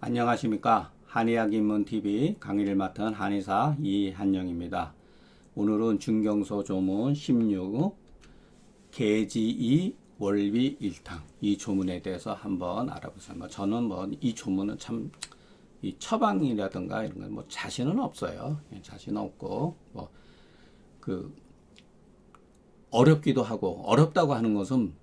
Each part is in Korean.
안녕하십니까. 한의학 입문TV 강의를 맡은 한의사 이한영입니다. 오늘은 중경서 조문 16 계지이 월비일탕 이 조문에 대해서 한번 알아보겠습니다. 저는 이 조문은 참 이 처방이라든가 이런 건 자신은 없어요. 자신 없고 어렵기도 하고 어렵다고 하는 것은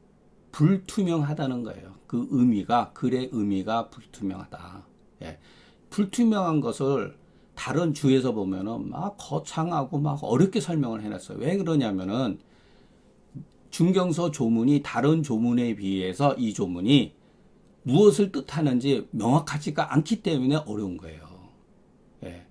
불투명하다는 거예요. 그 의미가 글의 의미가 불투명하다. 예. 불투명한 것을 다른 주에서 보면은 막 거창하고 막 어렵게 설명을 해놨어요. 왜 그러냐면은 중경서 조문이 다른 조문에 비해서 이 조문이 무엇을 뜻하는지 명확하지가 않기 때문에 어려운 거예요. 예.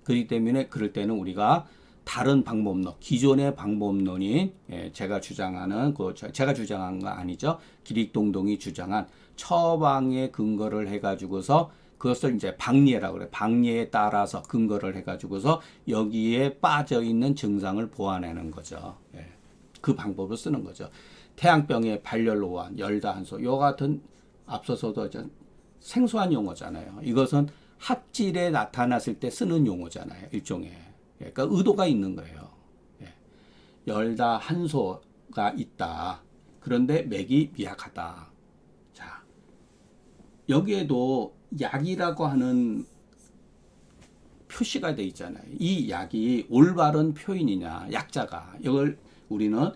그렇기 때문에 그럴 때는 우리가 다른 방법론, 기존의 방법론인 제가 주장하는 제가 주장한 거 아니죠. 기릭동동이 주장한 처방의 근거를 해가지고서 그것을 이제 방례라고 그래요. 방례에 따라서 근거를 해가지고서 여기에 빠져 있는 증상을 보완하는 거죠. 예. 그 방법을 쓰는 거죠. 태양병의 발열로한, 열다한소, 요 같은 앞서서도 생소한 용어잖아요. 이것은 합질에 나타났을 때 쓰는 용어잖아요. 일종의. 그러니까 의도가 있는 거예요. 열다 한소가 있다. 그런데 맥이 미약하다. 자, 여기에도 약이라고 하는 표시가 돼 있잖아요. 이 약이 올바른 표현이냐, 약자가. 이걸 우리는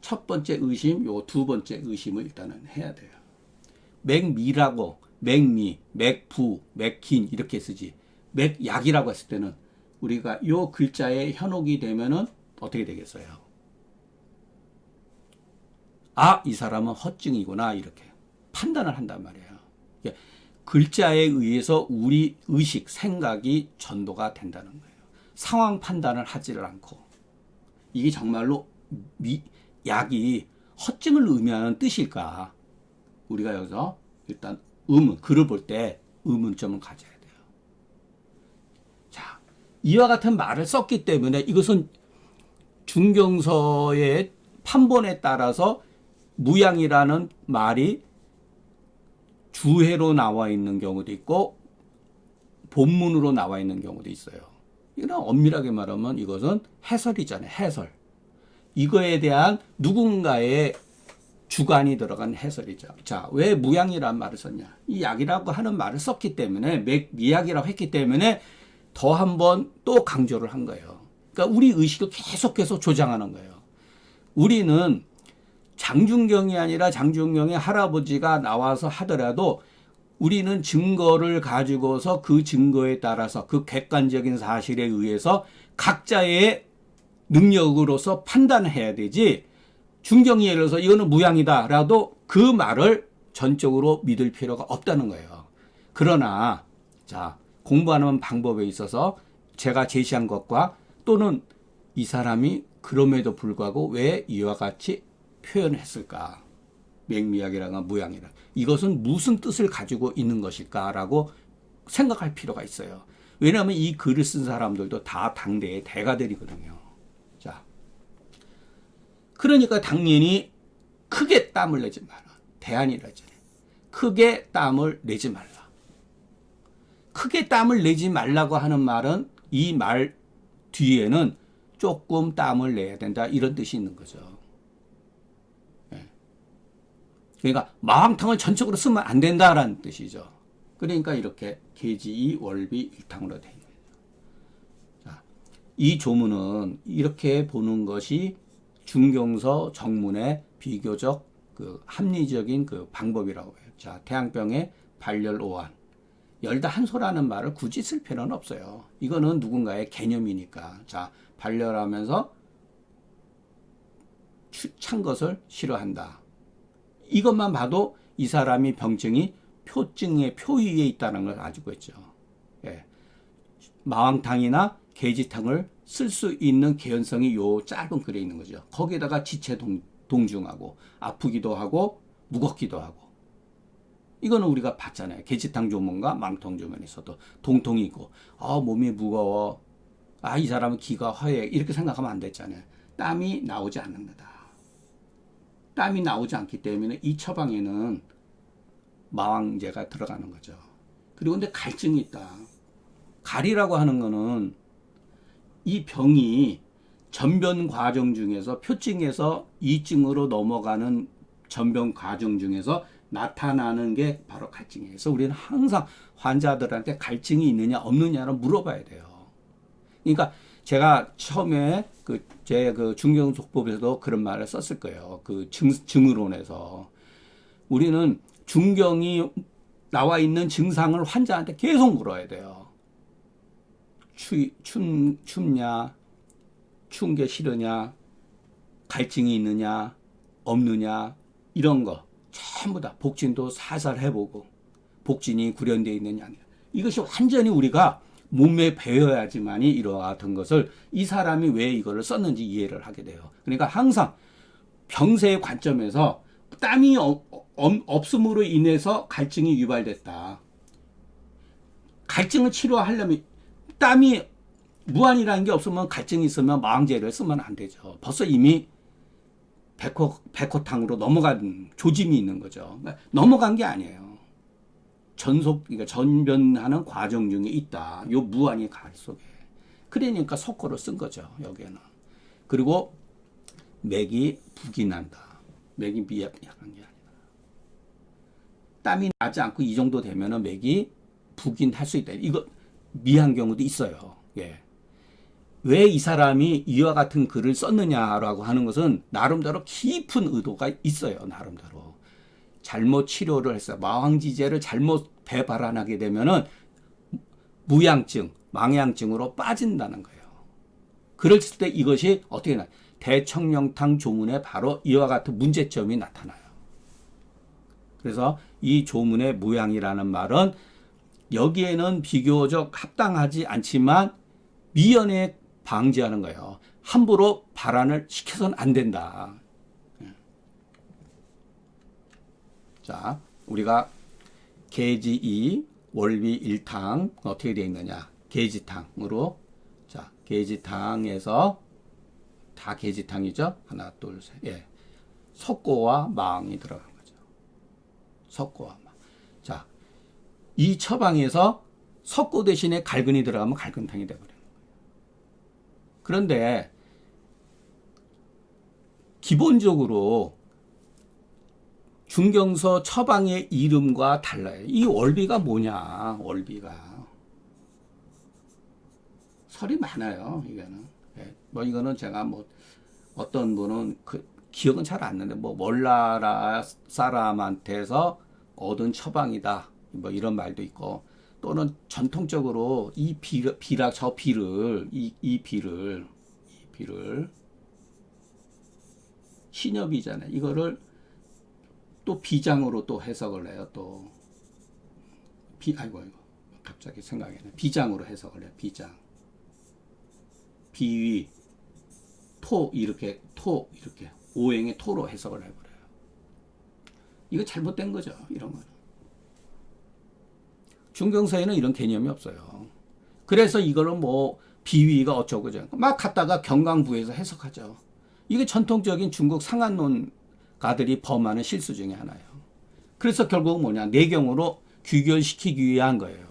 첫 번째 의심, 요 두 번째 의심을 일단은 해야 돼요. 맥미라고, 맥미, 맥부, 맥긴 이렇게 쓰지. 맥약이라고 했을 때는 우리가 요 글자에 현혹이 되면은 어떻게 되겠어요? 아, 이 사람은 허증이구나 이렇게 판단을 한단 말이에요. 글자에 의해서 우리 의식, 생각이 전도가 된다는 거예요. 상황 판단을 하지를 않고 이게 정말로 약이 허증을 의미하는 뜻일까? 우리가 여기서 일단 글을 볼 때 의문점을 가져야 돼요. 자, 이와 같은 말을 썼기 때문에 이것은 중경서의 판본에 따라서 무양이라는 말이 주해로 나와 있는 경우도 있고 본문으로 나와 있는 경우도 있어요. 이건 엄밀하게 말하면 이것은 해설이잖아요. 해설. 이거에 대한 누군가의 주관이 들어간 해설이죠. 자, 왜 무양이라는 말을 썼냐? 이 약이라고 하는 말을 썼기 때문에 미약이라고 했기 때문에 더 한 번 또 강조를 한 거예요. 그러니까 우리 의식을 계속해서 조장하는 거예요. 우리는 장준경이 아니라 장준경의 할아버지가 나와서 하더라도 우리는 증거를 가지고서 그 증거에 따라서 그 객관적인 사실에 의해서 각자의 능력으로서 판단해야 되지, 준경이 예를 들어서 이거는 무양이다라도 그 말을 전적으로 믿을 필요가 없다는 거예요. 그러나 자, 공부하는 방법에 있어서 제가 제시한 것과 또는 이 사람이 그럼에도 불구하고 왜 이와 같이 표현했을까? 맥미약이라거나 무양이라. 이것은 무슨 뜻을 가지고 있는 것일까라고 생각할 필요가 있어요. 왜냐하면 이 글을 쓴 사람들도 다 당대의 대가들이거든요. 자, 그러니까 당연히 크게 땀을 내지 마라. 대안이라잖아요. 크게 땀을 내지 말라. 크게 땀을 내지 말라고 하는 말은 이 말 뒤에는 조금 땀을 내야 된다 이런 뜻이 있는 거죠. 그러니까 마왕탕을 전적으로 쓰면 안 된다라는 뜻이죠. 그러니까 이렇게 계지이 월비일탕으로 되어 있는 거죠. 자, 이 조문은 이렇게 보는 것이 중경서 정문의 비교적 합리적인 방법이라고 해요. 자, 태양병의 발열오한. 열다 한소라는 말을 굳이 쓸 필요는 없어요. 이거는 누군가의 개념이니까. 자, 발열하면서 찬 것을 싫어한다. 이것만 봐도 이 사람이 병증이 표증의 표위에 있다는 걸 가지고 있죠. 예. 마왕탕이나 계지탕을 쓸 수 있는 개연성이 요 짧은 글에 있는 거죠. 거기에다가 지체 동중하고 아프기도 하고 무겁기도 하고. 이거는 우리가 봤잖아요. 계지탕 조문과 망통 조문에서도 동통이 있고, 몸이 무거워. 이 사람은 기가 허해. 이렇게 생각하면 안 됐잖아요. 땀이 나오지 않는다. 땀이 나오지 않기 때문에 이 처방에는 마왕제가 들어가는 거죠. 그리고 근데 갈증이 있다. 갈이라고 하는 거는 이 병이 전변 과정 중에서 표증에서 이증으로 넘어가는 전변 과정 중에서 나타나는 게 바로 갈증이에요. 그래서 우리는 항상 환자들한테 갈증이 있느냐 없느냐를 물어봐야 돼요. 그러니까 제가 처음에 제 중경소법에서도 그런 말을 썼을 거예요. 그 증으론에서 우리는 중경이 나와 있는 증상을 환자한테 계속 물어야 돼요. 춥냐? 추운 게 싫으냐? 갈증이 있느냐? 없느냐? 이런 거 전부 다 복진도 살살 해보고 복진이 구련되어 있느냐. 이것이 완전히 우리가 몸에 배워야지만이 이와 같은 것을 이 사람이 왜 이거를 썼는지 이해를 하게 돼요. 그러니까 항상 병세의 관점에서 땀이 없음으로 인해서 갈증이 유발됐다. 갈증을 치료하려면 땀이 무한이라는 게 없으면 갈증이 있으면 마왕제를 쓰면 안 되죠. 벌써 이미 백호탕으로 넘어간 조짐이 있는 거죠. 넘어간 게 아니에요. 그러니까 전변하는 과정 중에 있다. 요 무한이 갈 속에. 그러니까 석고를 쓴 거죠. 여기에는. 그리고 맥이 북이 난다. 맥이 미약한 게 아니다. 땀이 나지 않고 이 정도 되면은 맥이 북인 할 수 있다. 이거 미한 경우도 있어요. 예. 왜 이 사람이 이와 같은 글을 썼느냐라고 하는 것은 나름대로 깊은 의도가 있어요. 나름대로. 잘못 치료를 했어요. 마왕지제를 잘못 배발환하게 되면은 무양증, 망양증으로 빠진다는 거예요. 그랬을 때 이것이 어떻게 나? 대청령탕 조문에 바로 이와 같은 문제점이 나타나요. 그래서 이 조문의 무양이라는 말은 여기에는 비교적 합당하지 않지만 미연에 방지하는 거예요. 함부로 발환을 시켜서는 안 된다. 자, 우리가 계지2 월비 1탕 어떻게 되어 있느냐? 계지탕으로. 자, 계지탕에서 다 계지탕이죠? 하나, 둘, 셋. 예. 석고와 망이 들어간 거죠. 석고와 망. 자, 이 처방에서 석고 대신에 갈근이 들어가면 갈근탕이 되어버려요. 그런데 기본적으로 중경서 처방의 이름과 달라요. 이 월비가 뭐냐? 월비가 설이 많아요. 이거는 뭐 이거는 제가 뭐 어떤 분은 기억은 잘 안 나는데 뭐 월나라 사람한테서 얻은 처방이다. 뭐 이런 말도 있고 또는 전통적으로 이 비를 신엽이잖아요. 이거를 또 비장으로 또 해석을 해요. 또 아이고 갑자기 생각이 나네. 비장으로 해석을 해요. 비장. 비위 토 이렇게 오행의 토로 해석을 해버려요. 이거 잘못된 거죠. 이런 거는. 중경서에는 이런 개념이 없어요. 그래서 이거는 뭐 비위가 어쩌고 저쩌고 막 갖다가 경강부에서 해석하죠. 이게 전통적인 중국 상한론가들이 범하는 실수 중에 하나예요. 그래서 결국 뭐냐 내경으로 귀결시키기 위한 거예요.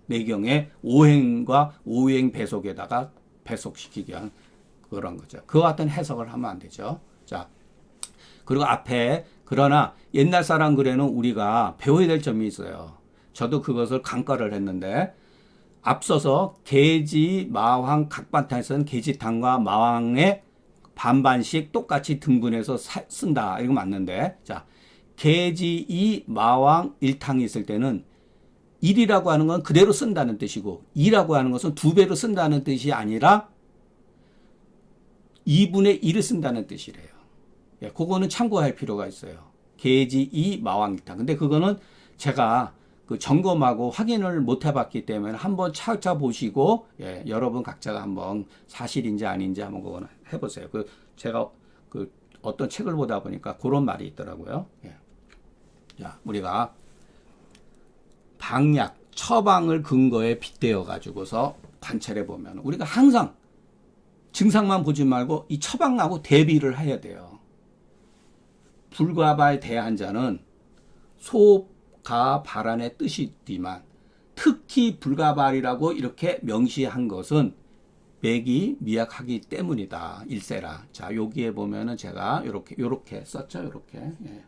내경의 오행과 오행 배속에다가 배속시키기 위한 그런 거죠. 그와 같은 해석을 하면 안 되죠. 자, 그리고 앞에 그러나 옛날 사람 글에는 우리가 배워야 될 점이 있어요. 저도 그것을 강과를 했는데 앞서서 계지, 마황, 각반탕에서는 계지탕과 마황의 반반씩 똑같이 등분해서 쓴다. 이거 맞는데 자 계지 2, 마왕 1탕이 있을 때는 1이라고 하는 건 그대로 쓴다는 뜻이고 2라고 하는 것은 2배로 쓴다는 뜻이 아니라 2분의 1을 쓴다는 뜻이래요. 예, 그거는 참고할 필요가 있어요. 계지 2, 마왕 1탕. 근데 그거는 제가 점검하고 확인을 못 해봤기 때문에 한번 찾아보시고 예, 여러분 각자가 한번 사실인지 아닌지 한번 그거는 해보세요. 제가 어떤 책을 보다 보니까 그런 말이 있더라고요. 예. 자, 우리가 방약 처방을 근거에 빗대어 가지고서 관찰해 보면 우리가 항상 증상만 보지 말고 이 처방하고 대비를 해야 돼요. 불과발 대환자는 다 발안의 뜻이 있지만 특히 불가발이라고 이렇게 명시한 것은 맥이 미약하기 때문이다. 일세라. 자, 여기에 보면은 제가 요렇게 썼죠. 요렇게. 예.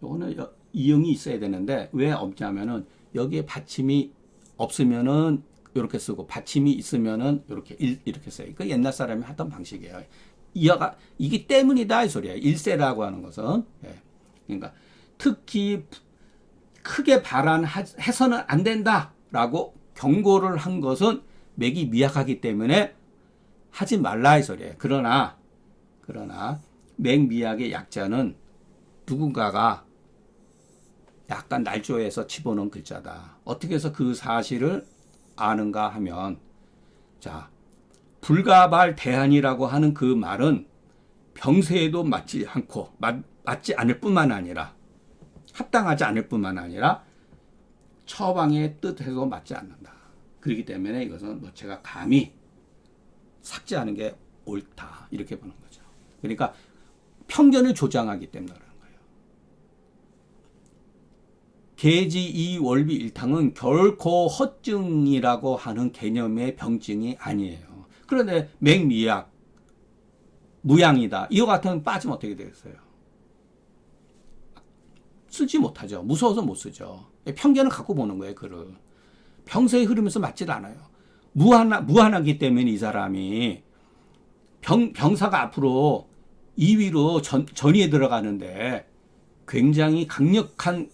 요거는 이응이 있어야 되는데 왜 없냐면은 여기에 받침이 없으면은 요렇게 쓰고 받침이 있으면은 이렇게 써요. 그 옛날 사람이 하던 방식이에요. 이게 때문이다 이 소리예요. 일세라고 하는 것은. 예. 그러니까 특히 크게 발안해서는 안 된다라고 경고를 한 것은 맥이 미약하기 때문에 하지 말라 이 소리예요. 그러나 맥 미약의 약자는 누군가가 약간 날조해서 집어넣은 글자다. 어떻게 해서 그 사실을 아는가 하면, 자, 불가발 대안이라고 하는 그 말은 병세에도 맞지 않고 맞지 않을 뿐만 아니라 합당하지 않을 뿐만 아니라 처방의 뜻에도 맞지 않는다. 그렇기 때문에 이것은 뭐 제가 감히 삭제하는 게 옳다 이렇게 보는 거죠. 그러니까 편견을 조장하기 때문에 그러는 거예요. 계지 이월비 일탕은 결코 허증이라고 하는 개념의 병증이 아니에요. 그런데 맹미약, 무양이다 이거 같으면 빠지면 어떻게 되겠어요? 쓰지 못하죠. 무서워서 못 쓰죠. 편견을 갖고 보는 거예요. 글을. 평소의 흐르면서 맞질 않아요. 무한하기 때문에 이 사람이 병사가 앞으로 2위로 전위에 들어가는데 굉장히 강력한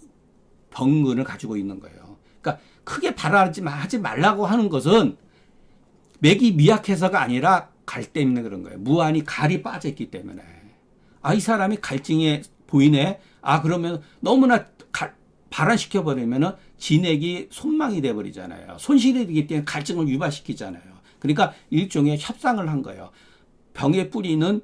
병근을 가지고 있는 거예요. 그러니까 크게 하지 말라고 하는 것은 맥이 미약해서가 아니라 갈대 있는 그런 거예요. 무한히 갈이 빠져 있기 때문에. 이 사람이 갈증에 보이네. 그러면 너무나 발안시켜 버리면은 진액이 손망이 돼 버리잖아요. 손실이 되기 때문에 갈증을 유발시키잖아요. 그러니까 일종의 협상을 한 거예요. 병의 뿌리는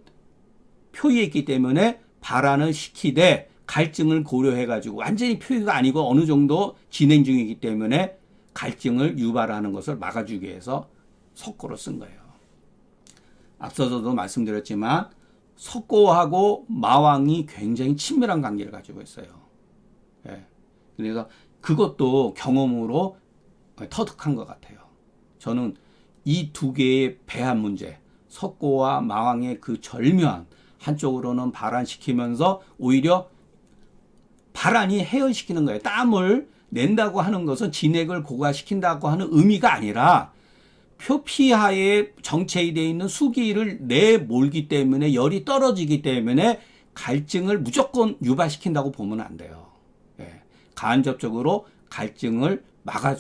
표위에 있기 때문에 발안을 시키되 갈증을 고려해 가지고 완전히 표위가 아니고 어느 정도 진행 중이기 때문에 갈증을 유발하는 것을 막아주기 위해서 석고로 쓴 거예요. 앞서서도 말씀드렸지만 석고하고 마왕이 굉장히 친밀한 관계를 가지고 있어요. 예. 그래서 그것도 경험으로 터득한 것 같아요. 저는 이 두 개의 배합 문제, 석고와 마왕의 그 절묘한 한쪽으로는 발안시키면서 오히려 발안이 해열시키는 거예요. 땀을 낸다고 하는 것은 진액을 고가시킨다고 하는 의미가 아니라 표피하에 정체이 되어 있는 수기를 내몰기 때문에 열이 떨어지기 때문에 갈증을 무조건 유발시킨다고 보면 안 돼요. 예. 간접적으로 갈증을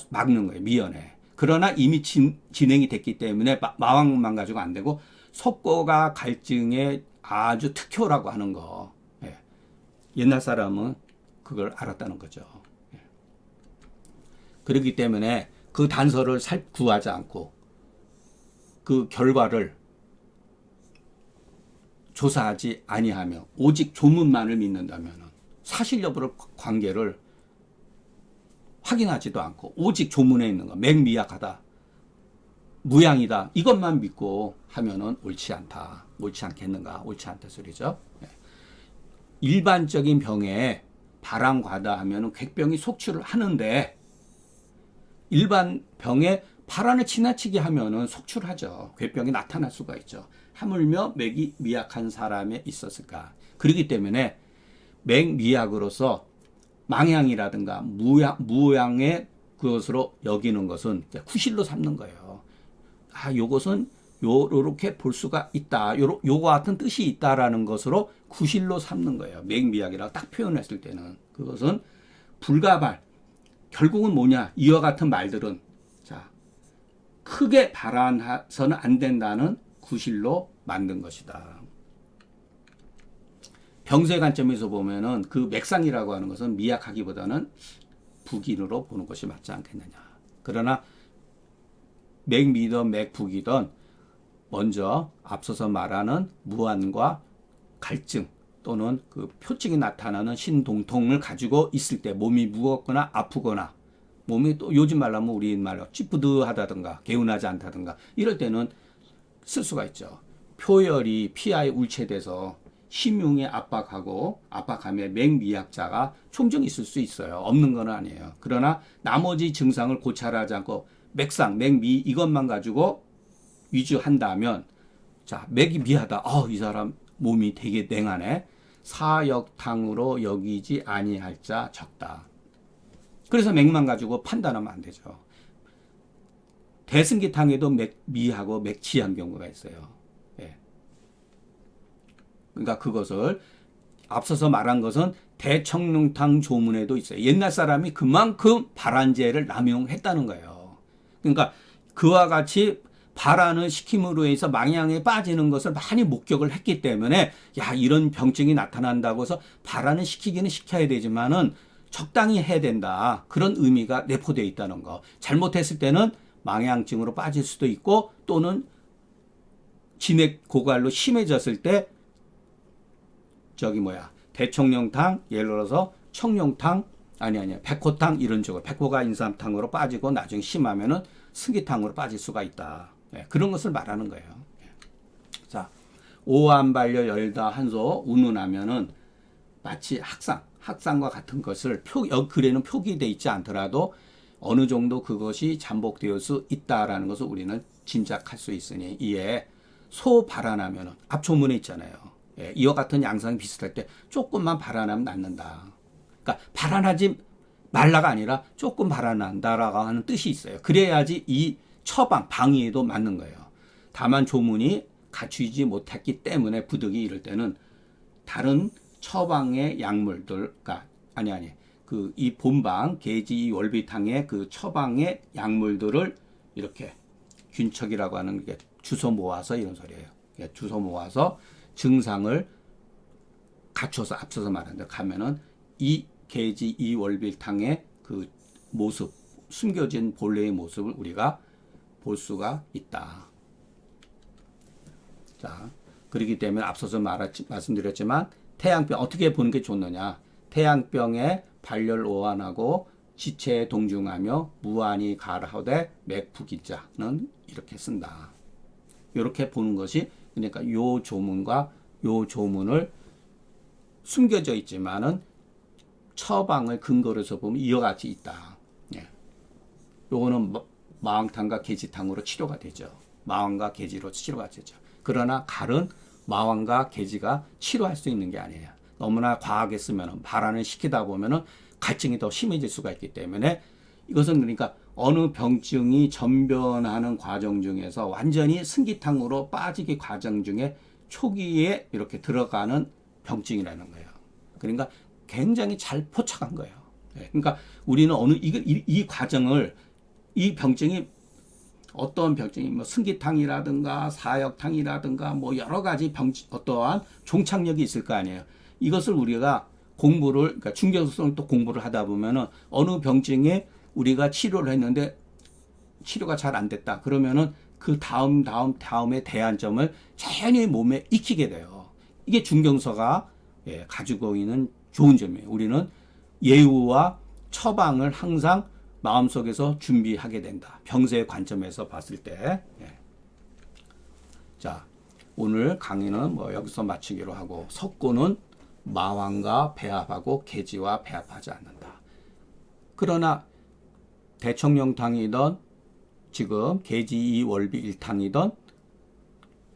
막는 거예요. 미연에. 그러나 이미 진행이 됐기 때문에 마왕만 가지고 안 되고 석고가 갈증의 아주 특효라고 하는 거. 예. 옛날 사람은 그걸 알았다는 거죠. 예. 그렇기 때문에 그 단서를 구하지 않고 그 결과를 조사하지 아니하며 오직 조문만을 믿는다면 사실 여부를 관계를 확인하지도 않고 오직 조문에 있는 거 맹미약하다 무양이다 이것만 믿고 하면은 옳지 않다 옳지 않겠는가 옳지 않다 소리죠. 일반적인 병에 발안과다 하면은 객병이 속출을 하는데 일반 병에 발안을 지나치게 하면은 속출하죠. 궤병이 나타날 수가 있죠. 하물며 맥이 미약한 사람에 있었을까. 그렇기 때문에 맥 미약으로서 망향이라든가 무양의 그것으로 여기는 것은 구실로 삼는 거예요. 요것은 요렇게 볼 수가 있다. 요거 같은 뜻이 있다라는 것으로 구실로 삼는 거예요. 맥 미약이라고 딱 표현했을 때는. 그것은 불가발. 결국은 뭐냐. 이와 같은 말들은 크게 발안해서는 안 된다는 구실로 만든 것이다. 병세 관점에서 보면은 그 맥상이라고 하는 것은 미약하기보다는 북인으로 보는 것이 맞지 않겠느냐. 그러나 맥미든 맥북이든 먼저 앞서서 말하는 무한과 갈증 또는 그 표증이 나타나는 신동통을 가지고 있을 때 몸이 무겁거나 아프거나 몸이 또 요즘 말로 하면 우리 말로 찌뿌드하다든가 개운하지 않다든가 이럴 때는 쓸 수가 있죠. 표열이 피하에 울체돼서 심흉에 압박하면 맹미약자가 총종 있을 수 있어요. 없는 건 아니에요. 그러나 나머지 증상을 고찰하지 않고 맥상, 맥미 이것만 가지고 위주한다면 자, 맥이 미하다. 이 사람 몸이 되게 냉하네. 사역탕으로 여기지 아니할 자 적다. 그래서 맥만 가지고 판단하면 안 되죠. 대승기탕에도 맥미하고 맥치한 경우가 있어요. 예. 그러니까 그것을 앞서서 말한 것은 대청룡탕 조문에도 있어요. 옛날 사람이 그만큼 발안제를 남용했다는 거예요. 그러니까 그와 같이 발안을 시킴으로 해서 망향에 빠지는 것을 많이 목격을 했기 때문에 야 이런 병증이 나타난다고 해서 발안을 시키기는 시켜야 되지만은 적당히 해야 된다. 그런 의미가 내포되어 있다는 거. 잘못했을 때는 망향증으로 빠질 수도 있고 또는 진액 고갈로 심해졌을 때 대청룡탕 예를 들어서 청룡탕 백호탕 이런 쪽으로 백호가 인삼탕으로 빠지고 나중에 심하면은 승기탕으로 빠질 수가 있다. 네, 그런 것을 말하는 거예요. 자, 오한발려 열다 한소 운운하면은 마치 학상과 같은 것을 글에는 표기되어 있지 않더라도 어느 정도 그것이 잠복되어 수 있다라는 것을 우리는 짐작할 수 있으니 이에 소발안하면은 앞조문에 있잖아요. 예, 이와 같은 양상이 비슷할 때 조금만 발안하면 낫는다. 그러니까 발안하지 말라가 아니라 조금 발안한다라고 하는 뜻이 있어요. 그래야지 이 처방, 방위에도 맞는 거예요. 다만 조문이 갖추지 못했기 때문에 부득이 이럴 때는 다른 처방의 약물들, 그러니까 이 본방, 계지, 이 월비탕의 그 처방의 약물들을 이렇게 균척이라고 하는 게 주소 모아서 이런 소리예요. 주소 모아서 증상을 갖춰서 앞서서 말한 데 가면은 이 계지, 이 월비탕의 그 모습, 숨겨진 본래의 모습을 우리가 볼 수가 있다. 자, 그렇기 때문에 앞서서 말씀드렸지만 태양병 어떻게 보는 게 좋느냐? 태양병에 발열 오한하고 지체에 동중하며 무한히 가라하되 맥부기자는 이렇게 쓴다. 이렇게 보는 것이 그러니까 요 조문과 요 조문을 숨겨져 있지만은 처방을 근거로 해서 보면 이와 같이 있다. 예. 요거는 마왕탕과 계지탕으로 치료가 되죠. 마왕과 계지로 치료가 되죠. 그러나 갈은 마왕과 계지가 치료할 수 있는 게 아니에요. 너무나 과하게 쓰면 발안을 시키다 보면은 갈증이 더 심해질 수가 있기 때문에 이것은 그러니까 어느 병증이 전변하는 과정 중에서 완전히 승기탕으로 빠지기 과정 중에 초기에 이렇게 들어가는 병증이라는 거예요. 그러니까 굉장히 잘 포착한 거예요. 그러니까 우리는 이 과정을 이 병증이 어떤 병증이 승기탕이라든가 사역탕이라든가 여러 가지 어떠한 종착역이 있을 거 아니에요. 이것을 우리가 그러니까 중경수성 또 공부를 하다 보면은 어느 병증에 우리가 치료를 했는데 치료가 잘 안 됐다. 그러면은 그 다음에 대한 점을 자연히 몸에 익히게 돼요. 이게 중경서가 가지고 있는 좋은 점이에요. 우리는 예우와 처방을 항상 마음속에서 준비하게 된다. 병세의 관점에서 봤을 때. 자, 오늘 강의는 여기서 마치기로 하고 석고는 마왕과 배합하고 계지와 배합하지 않는다. 그러나 대청룡탕이든 지금 계지 2월비 1탕이든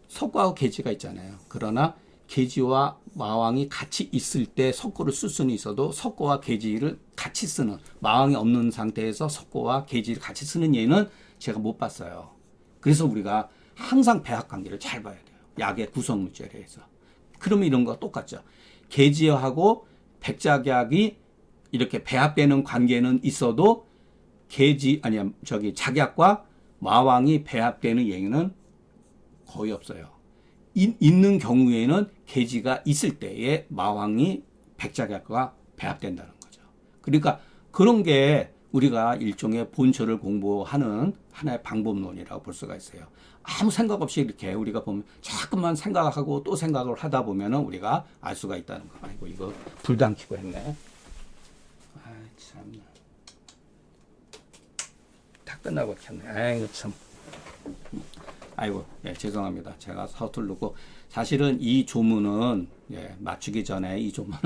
석고하고 계지가 있잖아요. 그러나 계지와 마왕이 같이 있을 때 석고를 쓸 수는 있어도 석고와 계지를 같이 쓰는 마왕이 없는 상태에서 석고와 계지를 같이 쓰는 예는 제가 못 봤어요. 그래서 우리가 항상 배합 관계를 잘 봐야 돼요. 약의 구성 물질에 대해서. 그러면 이런 거 똑같죠. 계지하고 백작약이 이렇게 배합되는 관계는 있어도 작약과 마왕이 배합되는 얘기는 거의 없어요. 있는 경우에는 계지가 있을 때에 마왕이 백작약과 배합된다는 거죠. 그러니까 그런 게 우리가 일종의 본처를 공부하는 하나의 방법론이라고 볼 수가 있어요. 아무 생각 없이 이렇게 우리가 보면 자꾸만 생각하고 또 생각을 하다 보면은 우리가 알 수가 있다는 거. 아이고 이거 불도 안 켜고 했네. 아 참. 다 끝나고 켰네. 아이고 참. 아이고, 예, 죄송합니다. 제가 서투르고 사실은 이 조문은 예, 맞추기 전에 이 조문은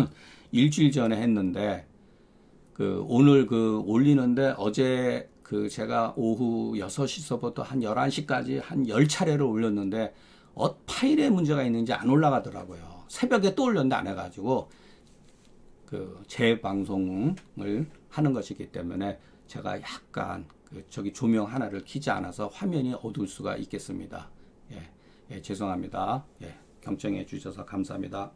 일주일 전에 했는데 그 오늘 그 올리는데 어제 그 제가 오후 6시서부터 한 11시까지 한 10차례를 올렸는데 파일에 문제가 있는지 안 올라가더라고요. 새벽에 또 올렸는데 안 해가지고 그 재방송을 하는 것이기 때문에 제가 약간 그 저기 조명 하나를 켜지 않아서 화면이 어두울 수가 있겠습니다. 예, 예, 죄송합니다. 예, 경청해 주셔서 감사합니다.